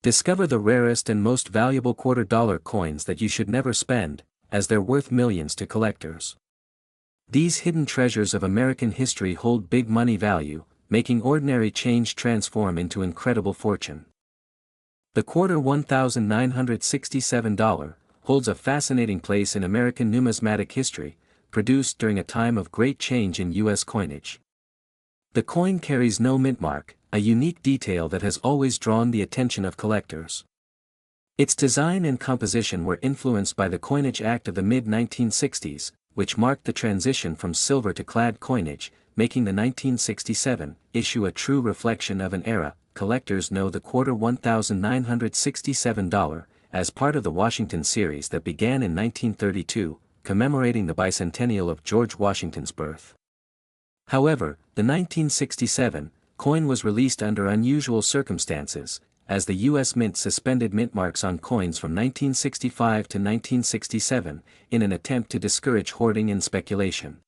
Discover the rarest and most valuable quarter-dollar coins that you should never spend, as they're worth millions to collectors. These hidden treasures of American history hold big money value, making ordinary change transform into incredible fortune. The quarter $1,967 holds a fascinating place in American numismatic history, produced during a time of great change in U.S. coinage. The coin carries no mint mark, a unique detail that has always drawn the attention of collectors. Its design and composition were influenced by the Coinage Act of the mid-1960s, which marked the transition from silver to clad coinage, making the 1967 issue a true reflection of an era. Collectors know the quarter $1,967 as part of the Washington series that began in 1932, commemorating the bicentennial of George Washington's birth. However, the 1967 coin was released under unusual circumstances, as the U.S. Mint suspended mint marks on coins from 1965 to 1967, in an attempt to discourage hoarding and speculation.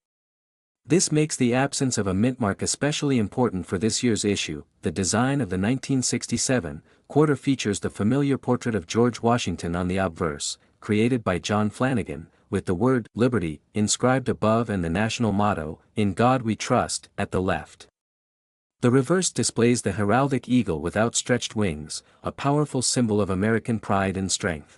This makes the absence of a mint mark especially important for this year's issue. The design of the 1967 quarter features the familiar portrait of George Washington on the obverse, created by John Flanagan, with the word "Liberty" inscribed above and the national motto, "In God We Trust," at the left. The reverse displays the heraldic eagle with outstretched wings, a powerful symbol of American pride and strength.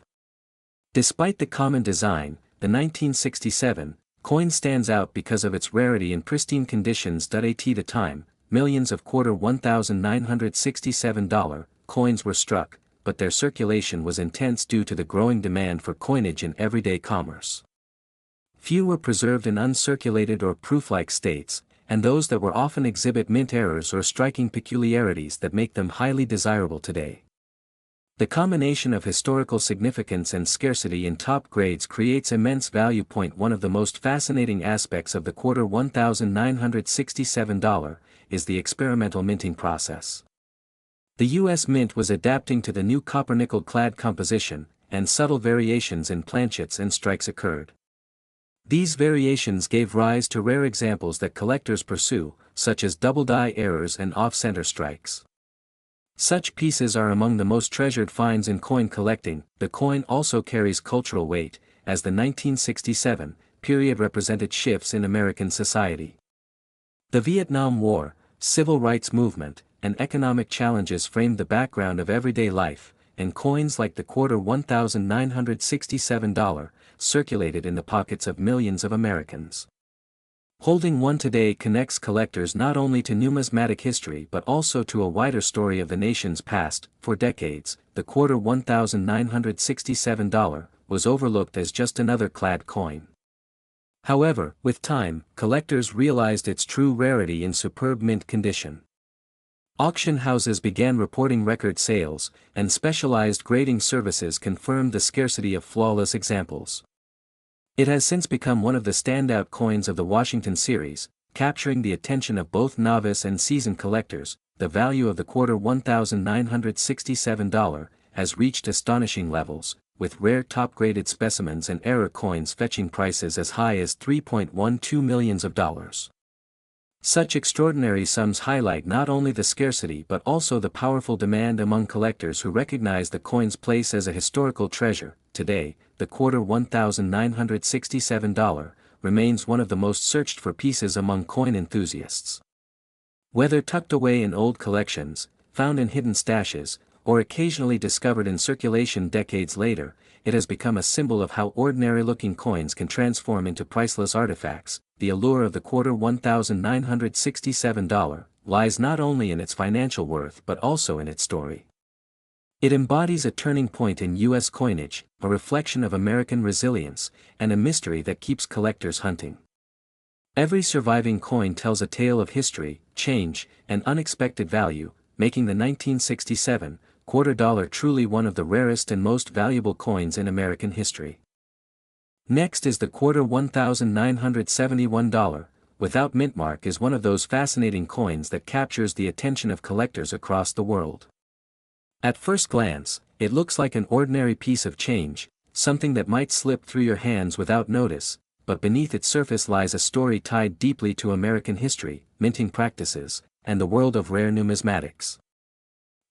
Despite the common design, the 1967 coin stands out because of its rarity and pristine conditions. At the time, millions of quarter $1,967 coins were struck, but their circulation was intense due to the growing demand for coinage in everyday commerce. Few were preserved in uncirculated or proof-like states, and those that were often exhibit mint errors or striking peculiarities that make them highly desirable today. The combination of historical significance and scarcity in top grades creates immense value. One of the most fascinating aspects of the quarter $1,967 is the experimental minting process. The U.S. Mint was adapting to the new copper-nickel clad composition, and subtle variations in planchets and strikes occurred. These variations gave rise to rare examples that collectors pursue, such as double-die errors and off-center strikes. Such pieces are among the most treasured finds in coin collecting. The coin also carries cultural weight, as the 1967 period represented shifts in American society. The Vietnam War, civil rights movement, and economic challenges framed the background of everyday life, and coins like the quarter $1,967 circulated in the pockets of millions of Americans. Holding one today connects collectors not only to numismatic history but also to a wider story of the nation's past. For decades, the quarter $1,967 was overlooked as just another clad coin. However, with time, collectors realized its true rarity in superb mint condition. Auction houses began reporting record sales, and specialized grading services confirmed the scarcity of flawless examples. It has since become one of the standout coins of the Washington series, capturing the attention of both novice and seasoned collectors. The value of the quarter $1,967 has reached astonishing levels, with rare top-graded specimens and error coins fetching prices as high as $3.12 million. Such extraordinary sums highlight not only the scarcity but also the powerful demand among collectors who recognize the coin's place as a historical treasure. Today, the quarter $1,967 remains one of the most searched for pieces among coin enthusiasts. Whether tucked away in old collections, found in hidden stashes, or occasionally discovered in circulation decades later, it has become a symbol of how ordinary-looking coins can transform into priceless artifacts. The allure of the quarter $1,967 lies not only in its financial worth but also in its story. It embodies a turning point in U.S. coinage, a reflection of American resilience, and a mystery that keeps collectors hunting. Every surviving coin tells a tale of history, change, and unexpected value, making the 1967 quarter dollar truly one of the rarest and most valuable coins in American history. Next is the quarter $1,971, without mint mark, is one of those fascinating coins that captures the attention of collectors across the world. At first glance, it looks like an ordinary piece of change, something that might slip through your hands without notice, but beneath its surface lies a story tied deeply to American history, minting practices, and the world of rare numismatics.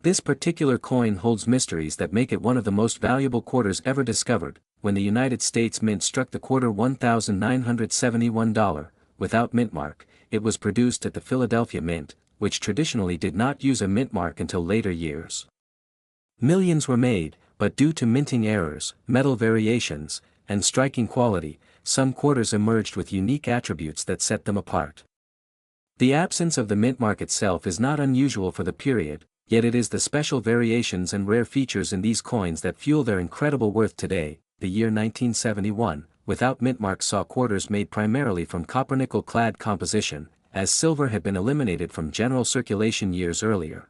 This particular coin holds mysteries that make it one of the most valuable quarters ever discovered. When the United States Mint struck the quarter $1,971, without mint mark, it was produced at the Philadelphia Mint, which traditionally did not use a mint mark until later years. Millions were made, but due to minting errors, metal variations, and striking quality, some quarters emerged with unique attributes that set them apart. The absence of the mint mark itself is not unusual for the period, yet it is the special variations and rare features in these coins that fuel their incredible worth today. The year 1971, without mint mark, saw quarters made primarily from copper-nickel clad composition, as silver had been eliminated from general circulation years earlier.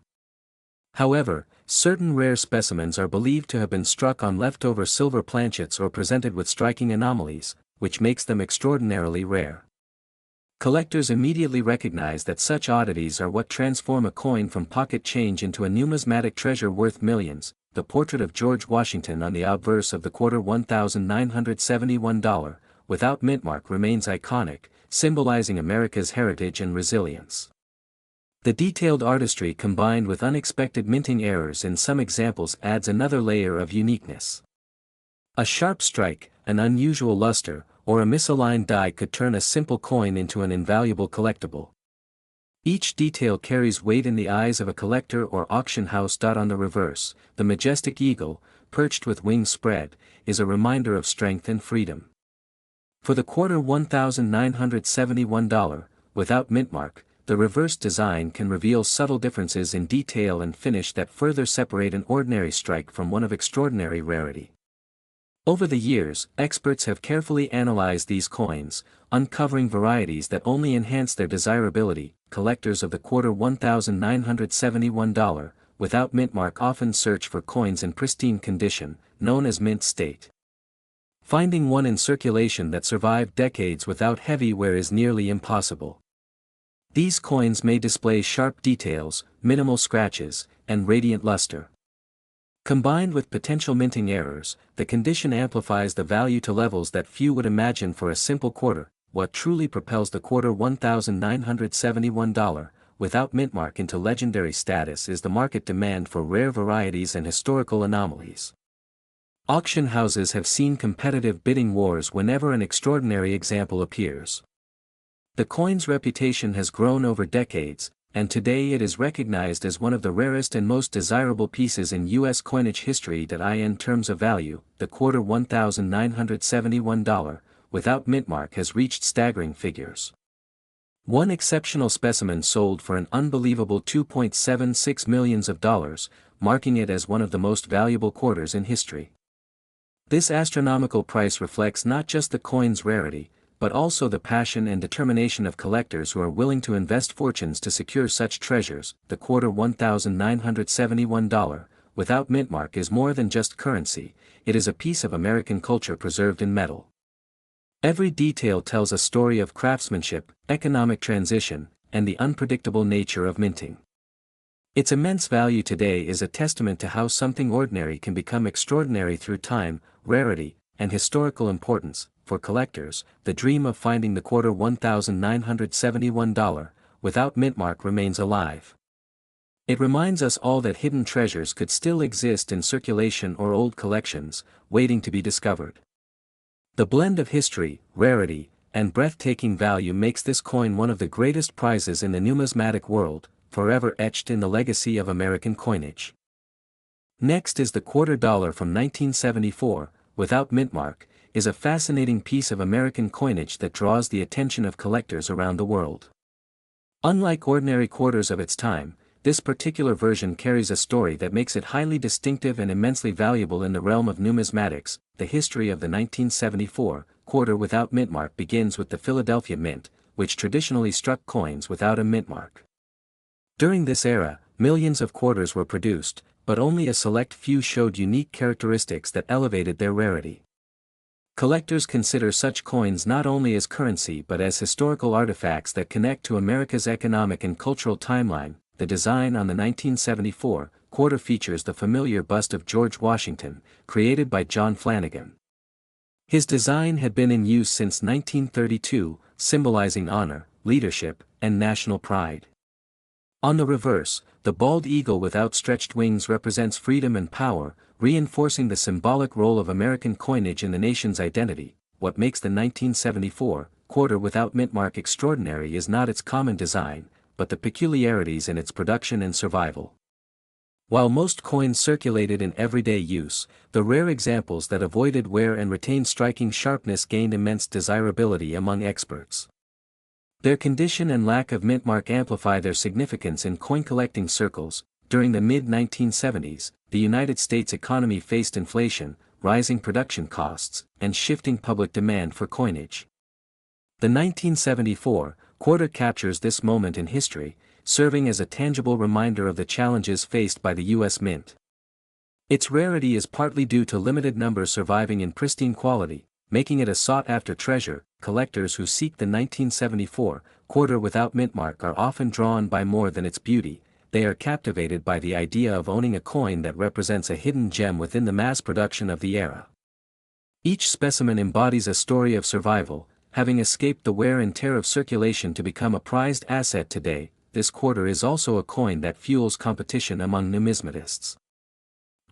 However, certain rare specimens are believed to have been struck on leftover silver planchets or presented with striking anomalies, which makes them extraordinarily rare. Collectors immediately recognize that such oddities are what transform a coin from pocket change into a numismatic treasure worth millions. The portrait of George Washington on the obverse of the quarter $1,971, without mint mark, remains iconic, symbolizing America's heritage and resilience. The detailed artistry combined with unexpected minting errors in some examples adds another layer of uniqueness. A sharp strike, an unusual luster, or a misaligned die could turn a simple coin into an invaluable collectible. Each detail carries weight in the eyes of a collector or auction house. On the reverse, the majestic eagle, perched with wings spread, is a reminder of strength and freedom. For the quarter $1,971, without mint mark, the reverse design can reveal subtle differences in detail and finish that further separate an ordinary strike from one of extraordinary rarity. Over the years, experts have carefully analyzed these coins, uncovering varieties that only enhance their desirability. Collectors of the quarter $1,971, without mint mark, often search for coins in pristine condition, known as mint state. Finding one in circulation that survived decades without heavy wear is nearly impossible. These coins may display sharp details, minimal scratches, and radiant luster. Combined with potential minting errors, the condition amplifies the value to levels that few would imagine for a simple quarter. What truly propels the quarter $1,971, without mint mark, into legendary status is the market demand for rare varieties and historical anomalies. Auction houses have seen competitive bidding wars whenever an extraordinary example appears. The coin's reputation has grown over decades, and today it is recognized as one of the rarest and most desirable pieces in U.S. coinage history. In terms of value, the quarter $1,971, without mint mark, has reached staggering figures. One exceptional specimen sold for an unbelievable $2.76 million, marking it as one of the most valuable quarters in history. This astronomical price reflects not just the coin's rarity, but also the passion and determination of collectors who are willing to invest fortunes to secure such treasures. The quarter $1,971, without mint mark, is more than just currency, it is a piece of American culture preserved in metal. Every detail tells a story of craftsmanship, economic transition, and the unpredictable nature of minting. Its immense value today is a testament to how something ordinary can become extraordinary through time, rarity, and historical importance. For collectors, the dream of finding the quarter $1,971, without mint mark, remains alive. It reminds us all that hidden treasures could still exist in circulation or old collections, waiting to be discovered. The blend of history, rarity, and breathtaking value makes this coin one of the greatest prizes in the numismatic world, forever etched in the legacy of American coinage. Next is the $quarter from 1974, without mint mark, is a fascinating piece of American coinage that draws the attention of collectors around the world. Unlike ordinary quarters of its time, this particular version carries a story that makes it highly distinctive and immensely valuable in the realm of numismatics. The history of the 1974 quarter without mint mark begins with the Philadelphia Mint, which traditionally struck coins without a mint mark. During this era, millions of quarters were produced, but only a select few showed unique characteristics that elevated their rarity. Collectors consider such coins not only as currency but as historical artifacts that connect to America's economic and cultural timeline. The design on the 1974 quarter features the familiar bust of George Washington, created by John Flanagan. His design had been in use since 1932, symbolizing honor, leadership, and national pride. On the reverse, the bald eagle with outstretched wings represents freedom and power, reinforcing the symbolic role of American coinage in the nation's identity. What makes the 1974 quarter without mint mark extraordinary is not its common design, but the peculiarities in its production and survival. While most coins circulated in everyday use, the rare examples that avoided wear and retained striking sharpness gained immense desirability among experts. Their condition and lack of mint mark amplify their significance in coin collecting circles. During the mid-1970s, the United States economy faced inflation, rising production costs, and shifting public demand for coinage. The 1974 quarter captures this moment in history, serving as a tangible reminder of the challenges faced by the U.S. Mint. Its rarity is partly due to limited numbers surviving in pristine quality, making it a sought-after treasure. Collectors who seek the 1974 quarter without mint mark are often drawn by more than its beauty. They are captivated by the idea of owning a coin that represents a hidden gem within the mass production of the era. Each specimen embodies a story of survival, having escaped the wear and tear of circulation to become a prized asset today. This quarter is also a coin that fuels competition among numismatists.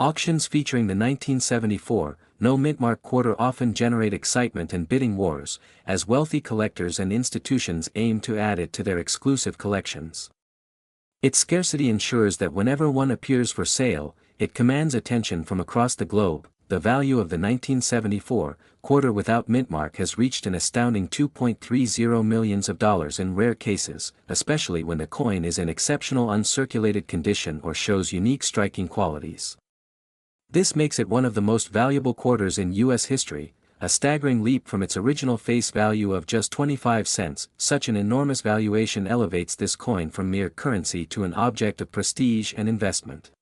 Auctions featuring the 1974 no mint mark quarter often generate excitement and bidding wars, as wealthy collectors and institutions aim to add it to their exclusive collections. Its scarcity ensures that whenever one appears for sale, it commands attention from across the globe. The value of the 1974 quarter without mint mark has reached an astounding $2.30 million in rare cases, especially when the coin is in exceptional uncirculated condition or shows unique striking qualities. This makes it one of the most valuable quarters in U.S. history, a staggering leap from its original face value of just 25 cents. Such an enormous valuation elevates this coin from mere currency to an object of prestige and investment.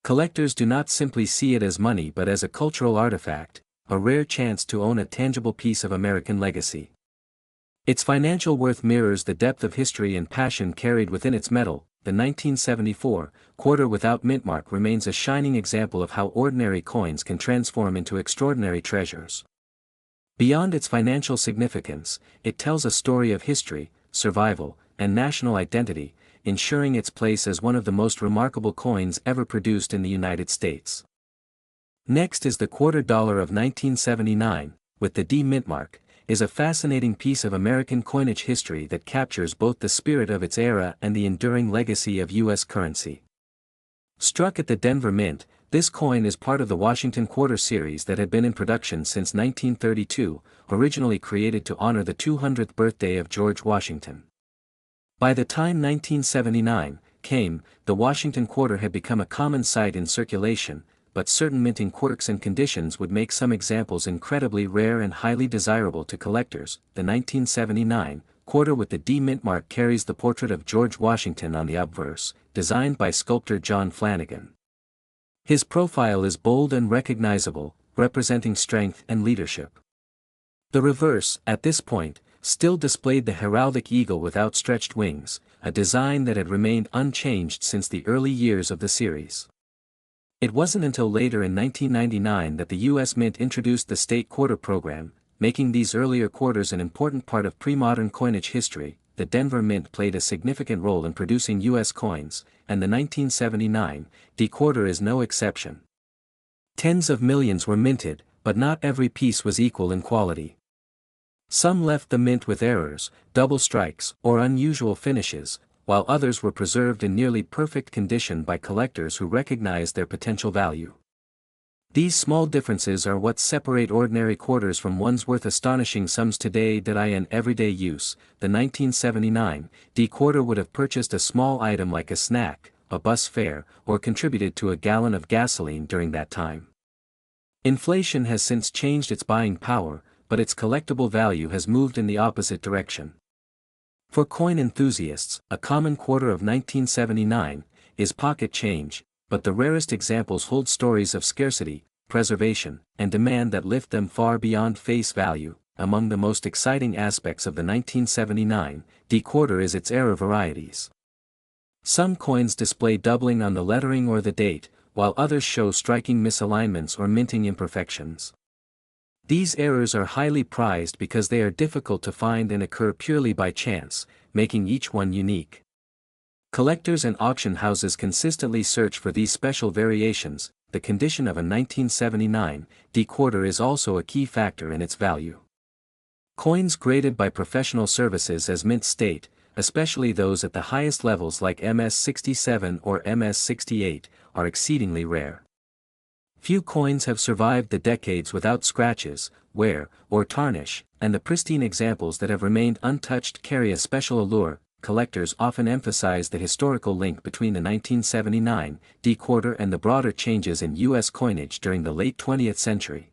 Collectors do not simply see it as money but as a cultural artifact, a rare chance to own a tangible piece of American legacy. Its financial worth mirrors the depth of history and passion carried within its metal. The 1974 quarter without mint mark remains a shining example of how ordinary coins can transform into extraordinary treasures. Beyond its financial significance, it tells a story of history, survival, and national identity, ensuring its place as one of the most remarkable coins ever produced in the United States. Next is the $quarter of 1979, with the D mint mark, is a fascinating piece of American coinage history that captures both the spirit of its era and the enduring legacy of U.S. currency. Struck at the Denver Mint, this coin is part of the Washington Quarter series that had been in production since 1932, originally created to honor the 200th birthday of George Washington. By the time 1979 came, the Washington Quarter had become a common sight in circulation, but certain minting quirks and conditions would make some examples incredibly rare and highly desirable to collectors. The 1979 quarter with the D mint mark carries the portrait of George Washington on the obverse, designed by sculptor John Flanagan. His profile is bold and recognizable, representing strength and leadership. The reverse, at this point, still displayed the heraldic eagle with outstretched wings, a design that had remained unchanged since the early years of the series. It wasn't until later in 1999 that the U.S. Mint introduced the state quarter program, making these earlier quarters an important part of pre-modern coinage history. The Denver Mint played a significant role in producing U.S. coins, and the 1979 D quarter is no exception. Tens of millions were minted, but not every piece was equal in quality. Some left the mint with errors, double strikes, or unusual finishes, while others were preserved in nearly perfect condition by collectors who recognized their potential value. These small differences are what separate ordinary quarters from ones worth astonishing sums today. In everyday use, the 1979 D quarter would have purchased a small item like a snack, a bus fare, or contributed to a gallon of gasoline during that time. Inflation has since changed its buying power, but its collectible value has moved in the opposite direction. For coin enthusiasts, a common quarter of 1979 is pocket change, but the rarest examples hold stories of scarcity, preservation, and demand that lift them far beyond face value. Among the most exciting aspects of the 1979 D quarter is its error varieties. Some coins display doubling on the lettering or the date, while others show striking misalignments or minting imperfections. These errors are highly prized because they are difficult to find and occur purely by chance, making each one unique. Collectors and auction houses consistently search for these special variations. The condition of a 1979 D-quarter is also a key factor in its value. Coins graded by professional services as mint state, especially those at the highest levels like MS-67 or MS-68, are exceedingly rare. Few coins have survived the decades without scratches, wear, or tarnish, and the pristine examples that have remained untouched carry a special allure. Collectors often emphasize the historical link between the 1979 D-quarter and the broader changes in U.S. coinage during the late 20th century.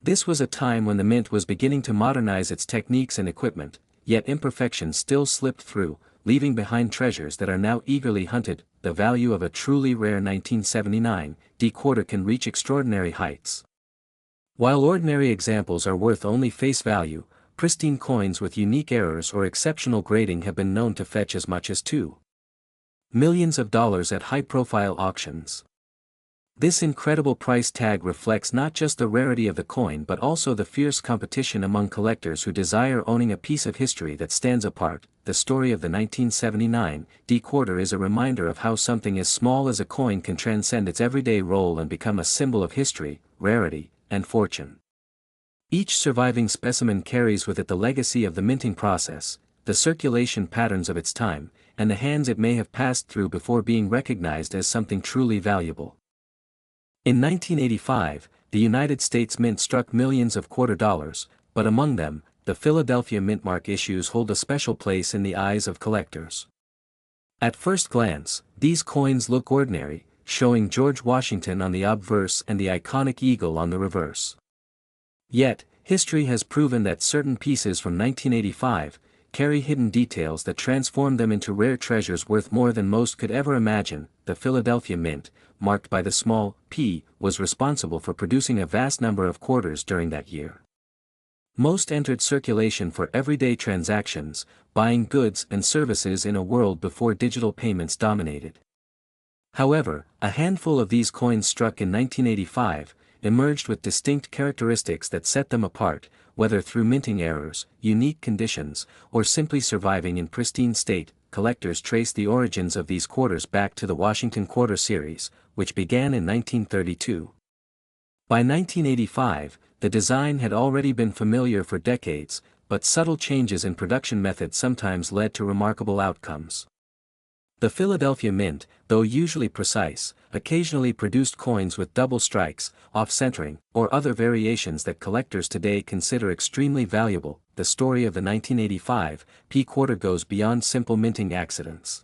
This was a time when the mint was beginning to modernize its techniques and equipment, yet imperfections still slipped through, leaving behind treasures that are now eagerly hunted. The value of a truly rare 1979 D-quarter can reach extraordinary heights. While ordinary examples are worth only face value, pristine coins with unique errors or exceptional grading have been known to fetch as much as $2 million at high-profile auctions. This incredible price tag reflects not just the rarity of the coin but also the fierce competition among collectors who desire owning a piece of history that stands apart. The story of the 1979 D-quarter is a reminder of how something as small as a coin can transcend its everyday role and become a symbol of history, rarity, and fortune. Each surviving specimen carries with it the legacy of the minting process, the circulation patterns of its time, and the hands it may have passed through before being recognized as something truly valuable. In 1985, the United States Mint struck millions of quarter dollars, but among them, the Philadelphia Mintmark issues hold a special place in the eyes of collectors. At first glance, these coins look ordinary, showing George Washington on the obverse and the iconic eagle on the reverse. Yet, history has proven that certain pieces from 1985 carry hidden details that transform them into rare treasures worth more than most could ever imagine. The Philadelphia Mint, marked by the small p, was responsible for producing a vast number of quarters during that year. Most entered circulation for everyday transactions, buying goods and services in a world before digital payments dominated. However, a handful of these coins struck in 1985 emerged with distinct characteristics that set them apart, whether through minting errors, unique conditions, or simply surviving in pristine state. Collectors trace the origins of these quarters back to the Washington Quarter series, which began in 1932. By 1985, the design had already been familiar for decades, but subtle changes in production methods sometimes led to remarkable outcomes. The Philadelphia Mint, though usually precise, occasionally produced coins with double strikes, off-centering, or other variations that collectors today consider extremely valuable. The story of the 1985 P-quarter goes beyond simple minting accidents.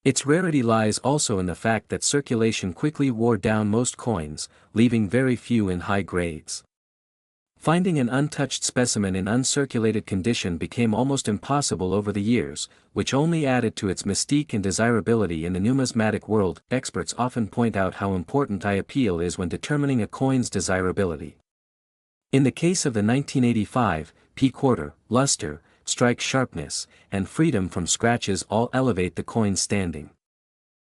Its rarity lies also in the fact that circulation quickly wore down most coins, leaving very few in high grades. Finding an untouched specimen in uncirculated condition became almost impossible over the years, which only added to its mystique and desirability in the numismatic world. Experts often point out how important eye appeal is when determining a coin's desirability. In the case of the 1985 P-quarter, luster, strike sharpness, and freedom from scratches all elevate the coin's standing.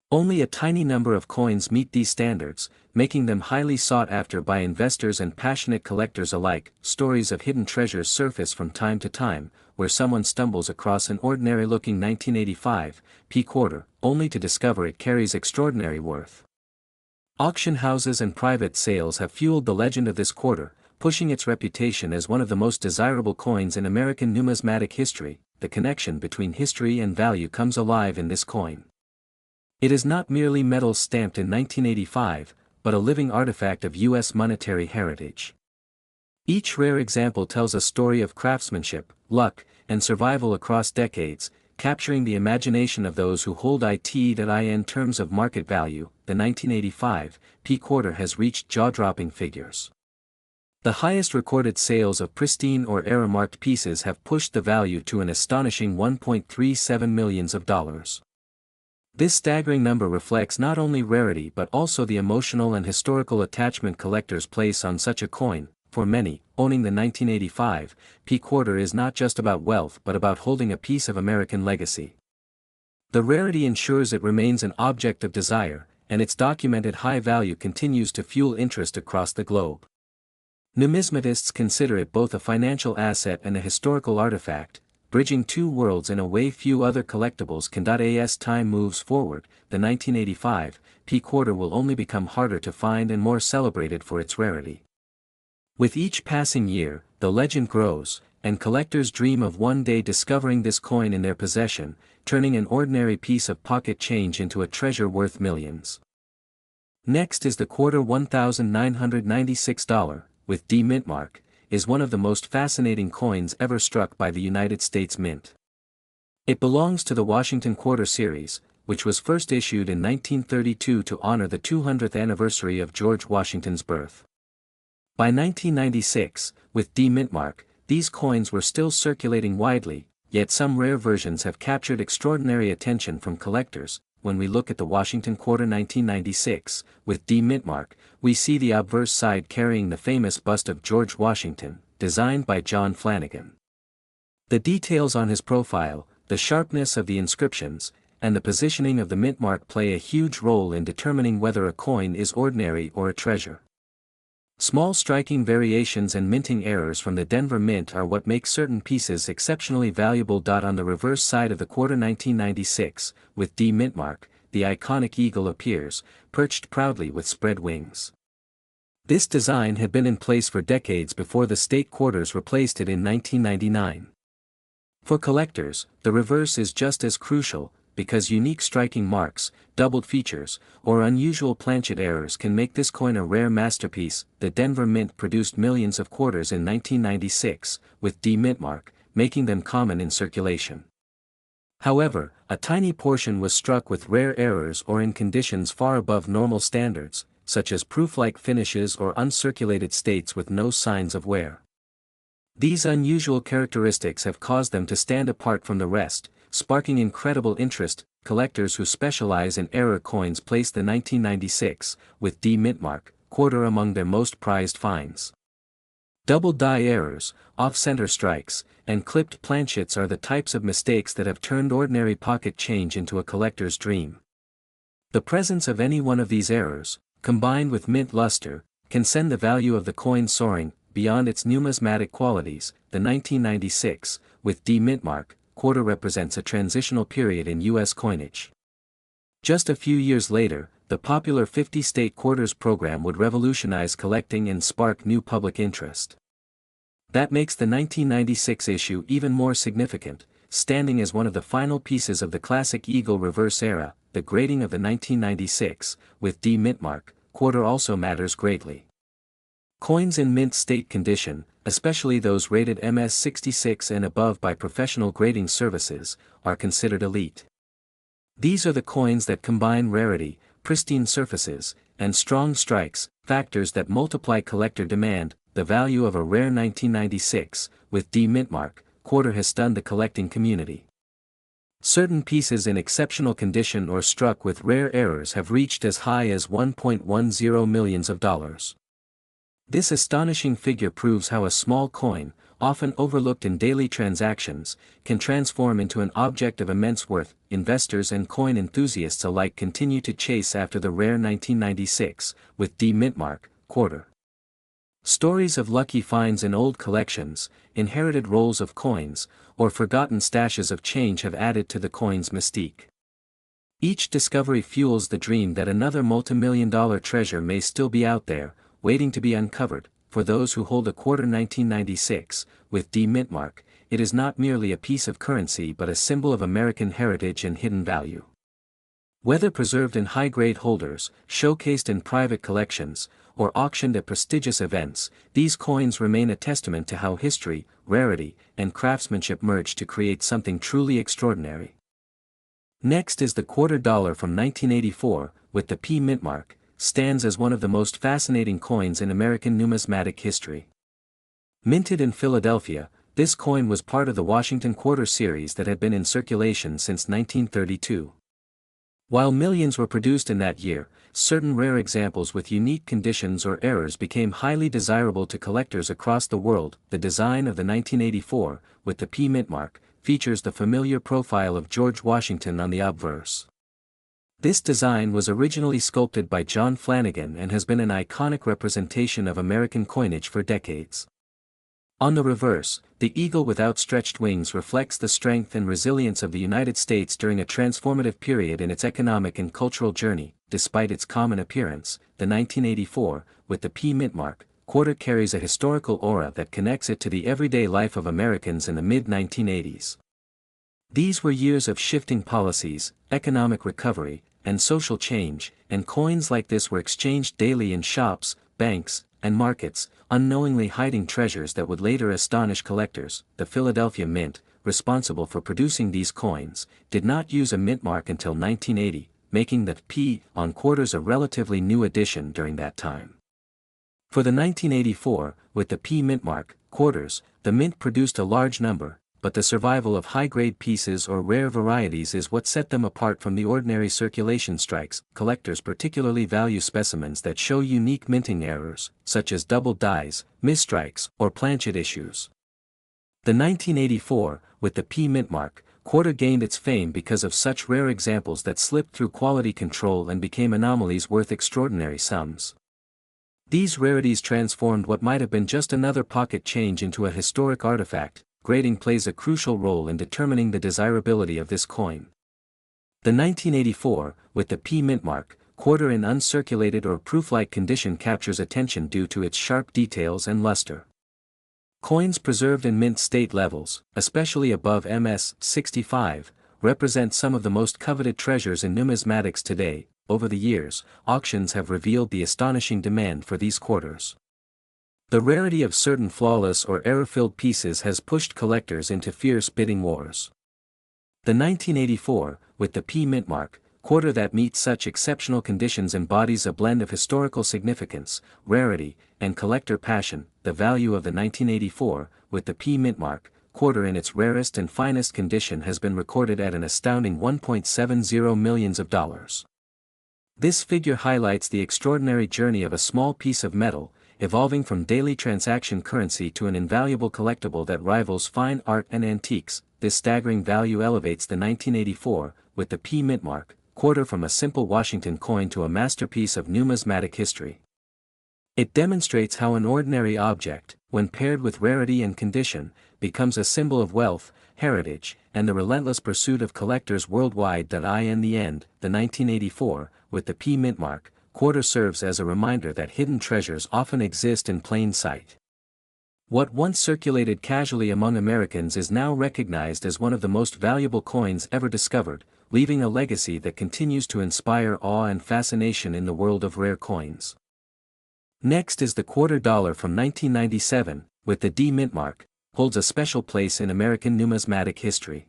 Only a tiny number of coins meet these standards, making them highly sought after by investors and passionate collectors alike. Stories of hidden treasures surface from time to time, where someone stumbles across an ordinary-looking 1985 P-quarter, only to discover it carries extraordinary worth. Auction houses and private sales have fueled the legend of this quarter, pushing its reputation as one of the most desirable coins in American numismatic history. The connection between history and value comes alive in this coin. It is not merely metal stamped in 1985, but a living artifact of U.S. monetary heritage. Each rare example tells a story of craftsmanship, luck, and survival across decades, capturing the imagination of those who hold it. In terms of market value, the 1985 P-quarter has reached jaw-dropping figures. The highest recorded sales of pristine or error-marked pieces have pushed the value to an astonishing $1.37 million. This staggering number reflects not only rarity but also the emotional and historical attachment collectors place on such a coin. For many, owning the 1985 P-quarter is not just about wealth but about holding a piece of American legacy. The rarity ensures it remains an object of desire, and its documented high value continues to fuel interest across the globe. Numismatists consider it both a financial asset and a historical artifact, bridging two worlds in a way few other collectibles can. As time moves forward, the 1985 P quarter will only become harder to find and more celebrated for its rarity. With each passing year, the legend grows, and collectors dream of one day discovering this coin in their possession, turning an ordinary piece of pocket change into a treasure worth millions. Next is the quarter $1,996, with D mint mark, is one of the most fascinating coins ever struck by the United States Mint. It belongs to the Washington Quarter series, which was first issued in 1932 to honor the 200th anniversary of George Washington's birth. By 1996, with D mint mark, these coins were still circulating widely, yet some rare versions have captured extraordinary attention from collectors. When we look at the Washington Quarter 1996, with D mint mark, we see the obverse side carrying the famous bust of George Washington, designed by John Flanagan. The details on his profile, the sharpness of the inscriptions, and the positioning of the mint mark play a huge role in determining whether a coin is ordinary or a treasure. Small striking variations and minting errors from the Denver Mint are what make certain pieces exceptionally valuable. On the reverse side of the quarter 1996, with D mint mark, the iconic eagle appears, perched proudly with spread wings. This design had been in place for decades before the state quarters replaced it in 1999. For collectors, the reverse is just as crucial, because unique striking marks, doubled features, or unusual planchet errors can make this coin a rare masterpiece. The Denver Mint produced millions of quarters in 1996, with D mint mark, making them common in circulation. However, a tiny portion was struck with rare errors or in conditions far above normal standards, such as proof-like finishes or uncirculated states with no signs of wear. These unusual characteristics have caused them to stand apart from the rest, sparking incredible interest. Collectors who specialize in error coins place the 1996, with D mint mark, quarter among their most prized finds. Double die errors, off-center strikes, and clipped planchets are the types of mistakes that have turned ordinary pocket change into a collector's dream. The presence of any one of these errors, combined with mint luster, can send the value of the coin soaring beyond its numismatic qualities. The 1996, with D mint mark, quarter represents a transitional period in U.S. coinage. Just a few years later, the popular 50-state quarters program would revolutionize collecting and spark new public interest. That makes the 1996 issue even more significant, standing as one of the final pieces of the classic eagle reverse era. The grading of the 1996, with D mint mark, quarter also matters greatly. Coins in mint state condition, especially those rated MS66 and above by professional grading services, are considered elite. These are the coins that combine rarity, pristine surfaces, and strong strikes, factors that multiply collector demand. The value of a rare 1996, with D mint mark, quarter has stunned the collecting community. Certain pieces in exceptional condition or struck with rare errors have reached as high as $1.10 million. This astonishing figure proves how a small coin, often overlooked in daily transactions, can transform into an object of immense worth. Investors and coin enthusiasts alike continue to chase after the rare 1996, with D mint mark, quarter. Stories of lucky finds in old collections, inherited rolls of coins, or forgotten stashes of change have added to the coin's mystique. Each discovery fuels the dream that another multimillion-dollar treasure may still be out there, waiting to be uncovered. For those who hold a quarter 1996, with D mint mark, it is not merely a piece of currency but a symbol of American heritage and hidden value. Whether preserved in high-grade holders, showcased in private collections, or auctioned at prestigious events, these coins remain a testament to how history, rarity, and craftsmanship merge to create something truly extraordinary. Next is the $quarter from 1984, with the P mint mark, stands as one of the most fascinating coins in American numismatic history. Minted in Philadelphia, this coin was part of the Washington Quarter series that had been in circulation since 1932. While millions were produced in that year, certain rare examples with unique conditions or errors became highly desirable to collectors across the world. The design of the 1984, with the P mint mark, features the familiar profile of George Washington on the obverse. This design was originally sculpted by John Flanagan and has been an iconic representation of American coinage for decades. On the reverse, the eagle with outstretched wings reflects the strength and resilience of the United States during a transformative period in its economic and cultural journey. Despite its common appearance, the 1984, with the P mint mark, quarter carries a historical aura that connects it to the everyday life of Americans in the mid-1980s. These were years of shifting policies, economic recovery, and social change, and coins like this were exchanged daily in shops, banks, and markets, unknowingly hiding treasures that would later astonish collectors. The Philadelphia Mint, responsible for producing these coins, did not use a mint mark until 1980, making the P on quarters a relatively new addition during that time. For the 1984, with the P mint mark, quarters, the mint produced a large number, but the survival of high-grade pieces or rare varieties is what set them apart from the ordinary circulation strikes. Collectors particularly value specimens that show unique minting errors, such as double dies, misstrikes, or planchet issues. The 1984, with the P mint mark, quarter gained its fame because of such rare examples that slipped through quality control and became anomalies worth extraordinary sums. These rarities transformed what might have been just another pocket change into a historic artifact. Grading plays a crucial role in determining the desirability of this coin. The 1984, with the P mint mark, quarter in uncirculated or proof-like condition captures attention due to its sharp details and luster. Coins preserved in mint state levels, especially above MS 65, represent some of the most coveted treasures in numismatics today. Over the years, auctions have revealed the astonishing demand for these quarters. The rarity of certain flawless or error-filled pieces has pushed collectors into fierce bidding wars. The 1984, with the P mint mark, quarter that meets such exceptional conditions embodies a blend of historical significance, rarity, and collector passion. The value of the 1984, with the P mint mark, quarter in its rarest and finest condition has been recorded at an astounding $1.70 million. This figure highlights the extraordinary journey of a small piece of metal, evolving from daily transaction currency to an invaluable collectible that rivals fine art and antiques. This staggering value elevates the 1984, with the P mint mark, quarter from a simple Washington coin to a masterpiece of numismatic history. It demonstrates how an ordinary object, when paired with rarity and condition, becomes a symbol of wealth, heritage, and the relentless pursuit of collectors worldwide. In the end, the 1984, with the P mint mark, quarter serves as a reminder that hidden treasures often exist in plain sight. What once circulated casually among Americans is now recognized as one of the most valuable coins ever discovered, leaving a legacy that continues to inspire awe and fascination in the world of rare coins. Next is the $quarter from 1997, with the D mint mark, holds a special place in American numismatic history.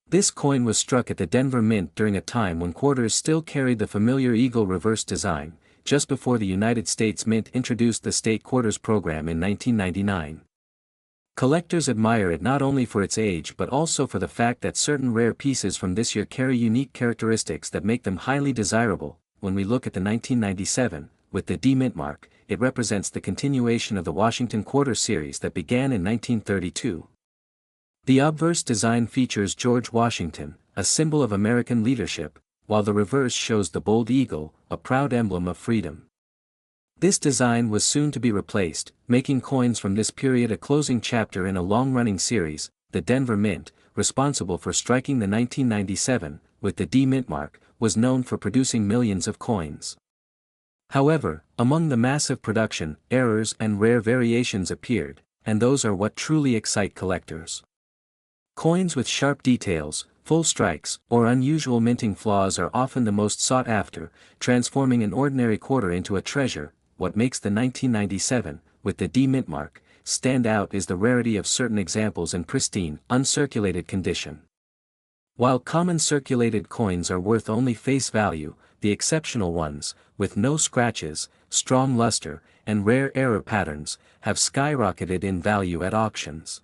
This coin was struck at the Denver Mint during a time when quarters still carried the familiar eagle reverse design, just before the United States Mint introduced the state quarters program in 1999. Collectors admire it not only for its age but also for the fact that certain rare pieces from this year carry unique characteristics that make them highly desirable. When we look at the 1997, with the D mint mark, it represents the continuation of the Washington quarter series that began in 1932. The obverse design features George Washington, a symbol of American leadership, while the reverse shows the bold eagle, a proud emblem of freedom. This design was soon to be replaced, making coins from this period a closing chapter in a long-running series. The Denver Mint, responsible for striking the 1997, with the D mint mark, was known for producing millions of coins. However, among the massive production, errors and rare variations appeared, and those are what truly excite collectors. Coins with sharp details, full strikes, or unusual minting flaws are often the most sought after, transforming an ordinary quarter into a treasure. What makes the 1997, with the D mint mark, stand out is the rarity of certain examples in pristine, uncirculated condition. While common circulated coins are worth only face value, the exceptional ones, with no scratches, strong luster, and rare error patterns, have skyrocketed in value at auctions.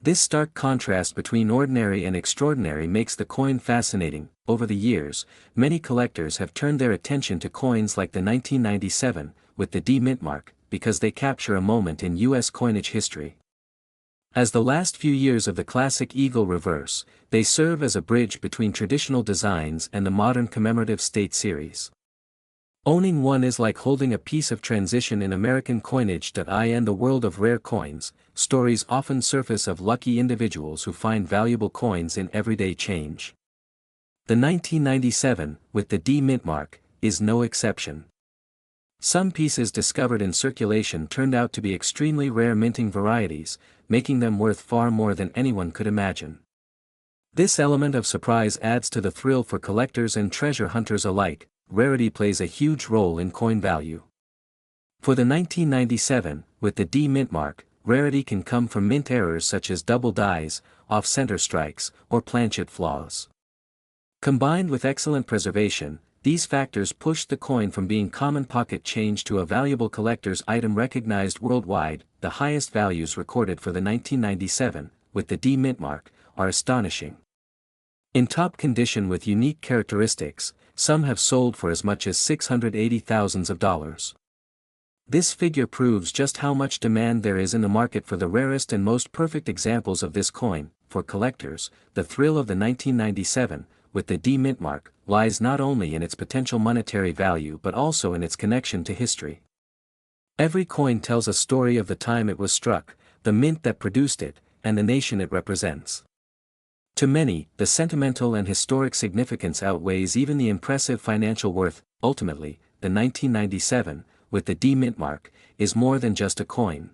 This stark contrast between ordinary and extraordinary makes the coin fascinating. Over the years, many collectors have turned their attention to coins like the 1997, with the D mint mark, because they capture a moment in U.S. coinage history. As the last few years of the classic eagle reverse, they serve as a bridge between traditional designs and the modern commemorative state series. Owning one is like holding a piece of transition in American coinage. In the world of rare coins, stories often surface of lucky individuals who find valuable coins in everyday change. The 1997, with the D mint mark, is no exception. Some pieces discovered in circulation turned out to be extremely rare minting varieties, making them worth far more than anyone could imagine. This element of surprise adds to the thrill for collectors and treasure hunters alike. Rarity plays a huge role in coin value. For the 1997, with the D mint mark, rarity can come from mint errors such as double dies, off-center strikes, or planchet flaws. Combined with excellent preservation, these factors push the coin from being common pocket change to a valuable collector's item recognized worldwide. The highest values recorded for the 1997, with the D mint mark, are astonishing. In top condition with unique characteristics, some have sold for as much as $680,000. This figure proves just how much demand there is in the market for the rarest and most perfect examples of this coin. For collectors, the thrill of the 1997, with the D mint mark, lies not only in its potential monetary value but also in its connection to history. Every coin tells a story of the time it was struck, the mint that produced it, and the nation it represents. To many, the sentimental and historic significance outweighs even the impressive financial worth. Ultimately, the 1997, with the D mint mark, is more than just a coin.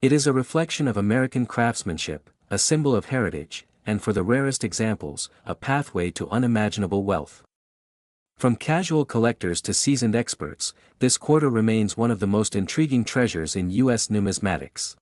It is a reflection of American craftsmanship, a symbol of heritage, and for the rarest examples, a pathway to unimaginable wealth. From casual collectors to seasoned experts, this quarter remains one of the most intriguing treasures in U.S. numismatics.